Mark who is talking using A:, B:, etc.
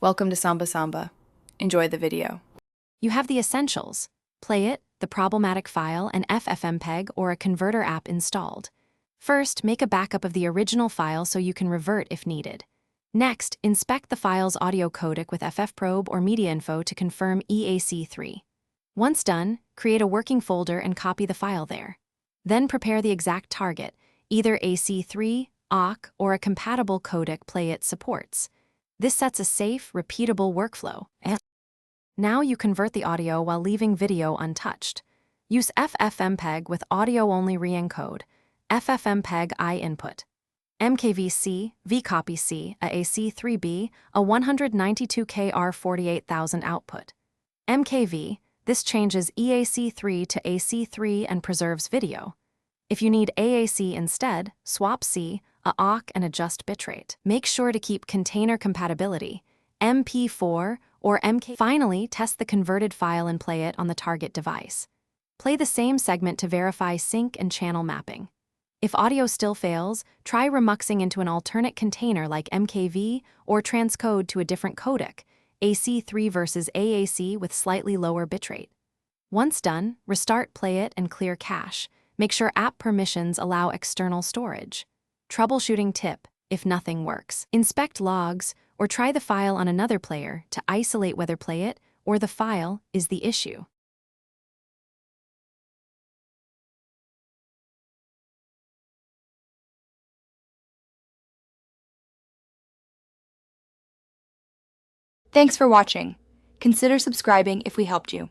A: Welcome to Samba Samba. Enjoy the video.
B: You have the essentials: Playit, the problematic file, an FFmpeg or a converter app installed. First, make a backup of the original file so you can revert if needed. Next, inspect the file's audio codec with FFprobe or MediaInfo to confirm Eac3. Once done, create a working folder and copy the file there. Then prepare the exact target, either Eac3, Eac, or a compatible codec Playit supports. This sets a safe, repeatable workflow. Now you convert the audio while leaving video untouched. Use FFmpeg with audio-only re-encode, FFmpeg I input, MKV-C, vCopy-C, a Eac3B, a 192K R48000 output. MKV, this changes Eac3 to Ac3 and preserves video. If you need AAC instead, swap C, a Eac, and adjust bitrate. Make sure to keep container compatibility, MP4 or MK. Finally, test the converted file and play it on the target device. Play the same segment to verify sync and channel mapping. If audio still fails, try remuxing into an alternate container like MKV or transcode to a different codec, Ac3 versus AAC with slightly lower bitrate. Once done, restart Playit and clear cache. Make sure app permissions allow external storage. Troubleshooting tip: if nothing works, inspect logs or try the file on another player to isolate whether Playit or the file is the issue.
A: Thanks for watching. Consider subscribing if we helped you.